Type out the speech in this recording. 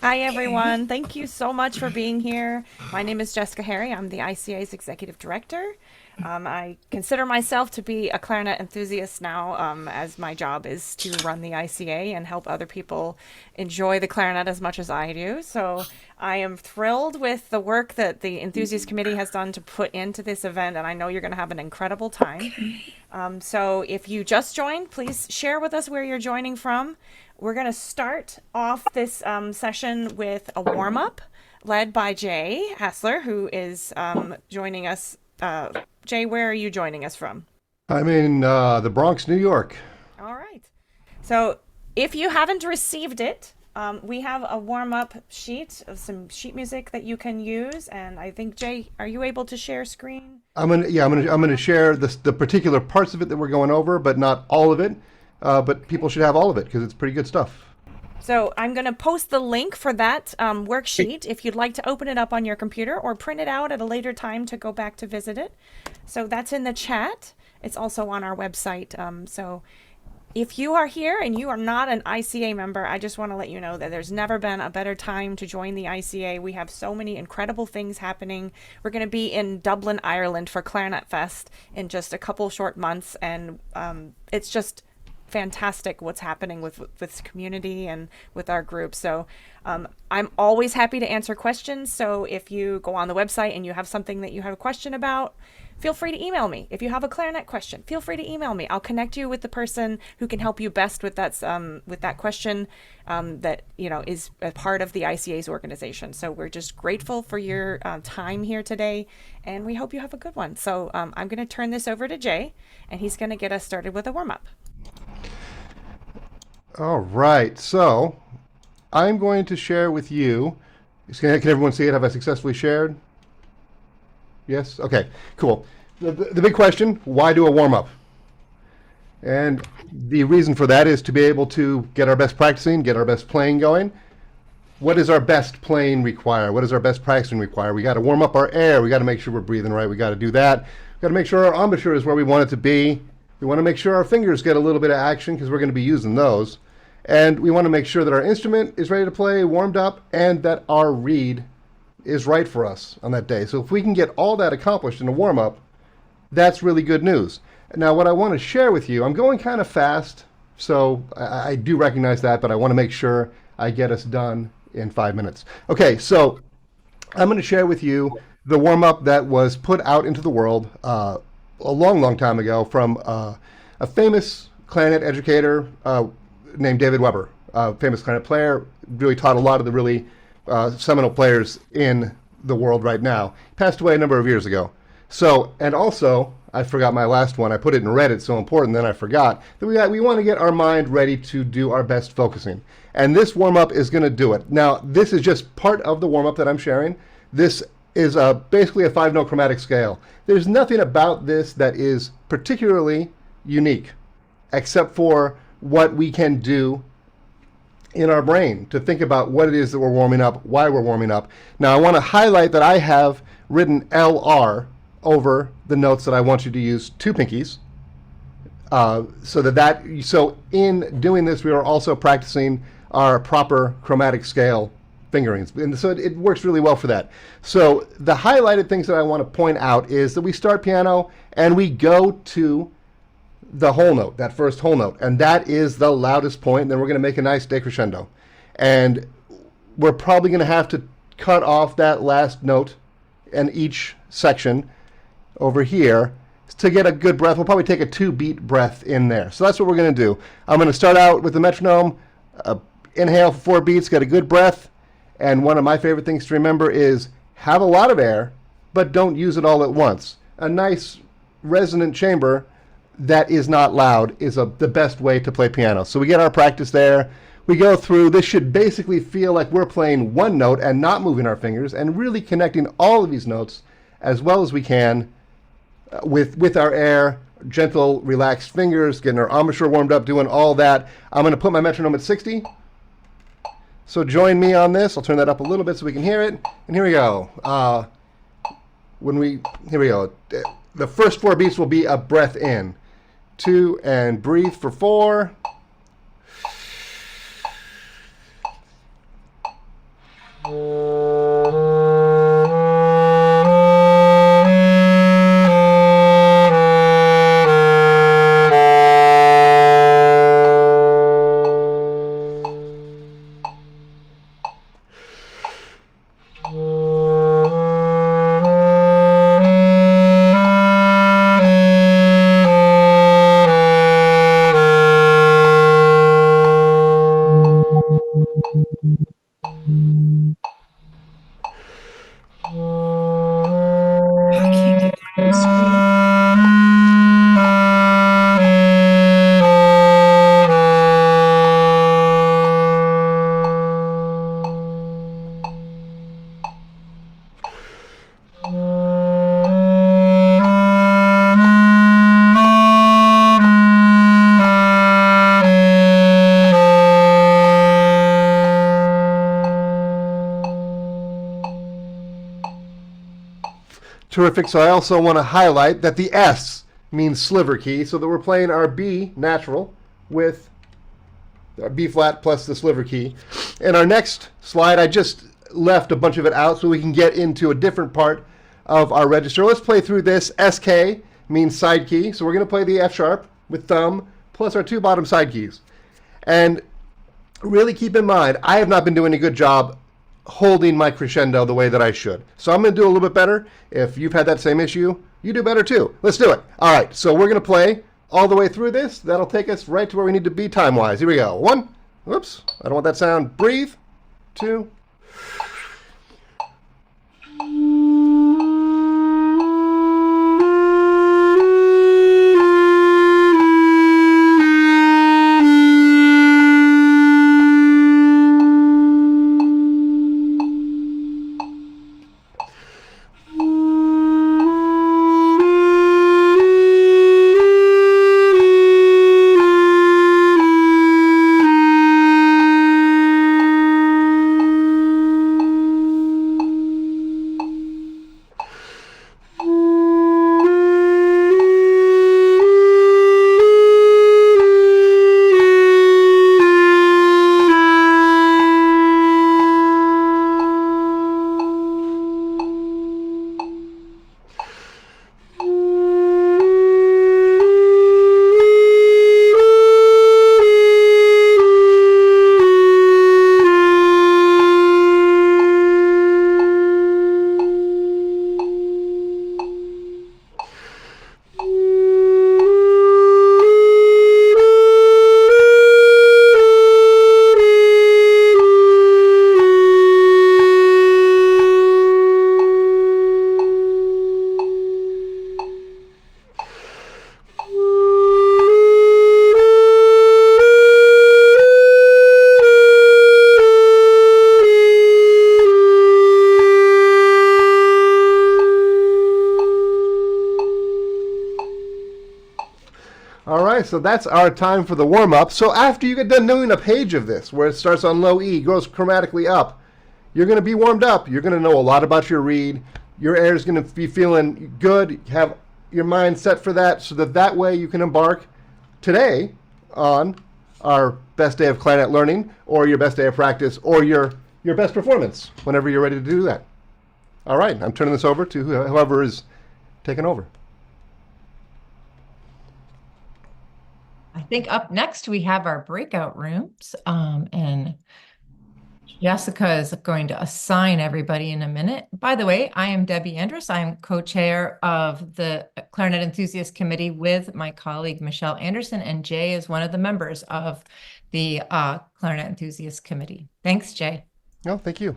Hi, everyone. Thank you so much for being here. My name is Jessica Harry. I'm the ICA's executive director. I consider myself to be a clarinet enthusiast now, as my job is to run the ICA and help other people enjoy the clarinet as much as I do. So I am thrilled with the work that the Enthusiast Committee has done to put into this event, and I know you're going to have an incredible time. So if you just joined, please share with us where you're joining from. We're going to start off this session with a warm up led by Jay Hassler, who is joining us. Jay, where are you joining us from? I'm in the Bronx, New York. All right. So if you haven't received it, we have a warm up sheet of some sheet music that you can use. And I think, Jay, are you able to share screen? I'm gonna share the particular parts of it that we're going over, but not all of it. But people should have all of it because it's pretty good stuff. So I'm going to post the link for that worksheet if you'd like to open it up on your computer or print it out at a later time to go back to visit it. So that's in the chat. It's also on our website. So if you are here and you are not an ICA member, I just want to let you know that there's never been a better time to join the ICA. We have so many incredible things happening. We're going to be in Dublin, Ireland for Clarinet Fest in just a couple short months, and it's just fantastic what's happening with this community and with our group. So I'm always happy to answer questions. So if you go on the website and you have something that you have a question about, feel free to email me. If you have a clarinet question, feel free to email me. I'll connect you with the person who can help you best with that question that is a part of the ICA's organization. So we're just grateful for your time here today, and we hope you have a good one. So I'm going to turn this over to Jay, and he's going to get us started with a warm up. All right, so I'm going to share with you. Can everyone see it? Have I successfully shared? Yes? Okay, cool. The big question, why do a warm-up? And the reason for that is to be able to get our best practicing, get our best playing going. What does our best playing require? What does our best practicing require? We got to warm up our air. We got to make sure we're breathing right. We got to do that. We got to make sure our embouchure is where we want it to be. We want to make sure our fingers get a little bit of action because we're going to be using those. And we want to make sure that our instrument is ready to play, warmed up, and that our reed is right for us on that day. So if we can get all that accomplished in a warm-up, that's really good news. Now, what I want to share with you, I'm going kind of fast, so I do recognize that, but I want to make sure I get us done in 5 minutes. Okay, so I'm going to share with you the warm-up that was put out into the world a long, long time ago from a famous clarinet educator named David Weber, famous clarinet player, really taught a lot of the really seminal players in the world right now. He passed away a number of years ago. So, and also, I forgot my last one. I put it in red. It's so important. Then I forgot that we want to get our mind ready to do our best focusing. And this warm-up is going to do it. Now, this is just part of the warm-up that I'm sharing. This is basically a 5-note chromatic scale. There's nothing about this that is particularly unique, except for what we can do in our brain to think about what it is that we're warming up, why we're warming up. Now, I want to highlight that I have written LR over the notes that I want you to use 2 pinkies. So in doing this, we are also practicing our proper chromatic scale fingerings. And so it works really well for that. So the highlighted things that I want to point out is that we start piano and we go to the whole note, that first whole note, and that is the loudest point. And then we're going to make a nice decrescendo, and we're probably going to have to cut off that last note in each section over here to get a good breath. We'll probably take a 2-beat breath in there. So that's what we're going to do. I'm going to start out with the metronome, inhale for 4 beats, get a good breath, and one of my favorite things to remember is have a lot of air, but don't use it all at once. A nice resonant chamber that is not loud is the best way to play piano. So we get our practice there. We go through. This should basically feel like we're playing one note and not moving our fingers and really connecting all of these notes as well as we can with our air, gentle, relaxed fingers, getting our embouchure warmed up, doing all that. I'm going to put my metronome at 60. So join me on this. I'll turn that up a little bit so we can hear it. And here we go. Here we go. The first 4 beats will be a breath in. 2, and breathe for 4. Terrific. So I also want to highlight that the S means sliver key, so that we're playing our B natural with our B flat plus the sliver key. And our next slide, I just left a bunch of it out so we can get into a different part of our register. Let's play through this. SK means side key, so we're going to play the F sharp with thumb plus our 2 bottom side keys. And really keep in mind, I have not been doing a good job holding my crescendo the way that I should. So I'm going to do a little bit better. If you've had that same issue, you do better too. Let's do it. All right, so we're going to play all the way through this. That'll take us right to where we need to be time-wise. Here we go. 1. Whoops. I don't want that sound. Breathe. 2. All right, so that's our time for the warm-up. So after you get done doing a page of this, where it starts on low E, goes chromatically up, you're going to be warmed up. You're going to know a lot about your reed. Your air is going to be feeling good. Have your mind set for that, so that way you can embark today on our best day of clarinet learning, or your best day of practice, or your best performance, whenever you're ready to do that. All right, I'm turning this over to whoever is taking over. I think up next we have our breakout rooms, and Jessica is going to assign everybody in a minute. By the way, I am Debbie Andrus. I'm co-chair of the Clarinet Enthusiast Committee with my colleague Michelle Anderson, and Jay is one of the members of the Clarinet Enthusiast Committee. Thanks, Jay. No, thank you.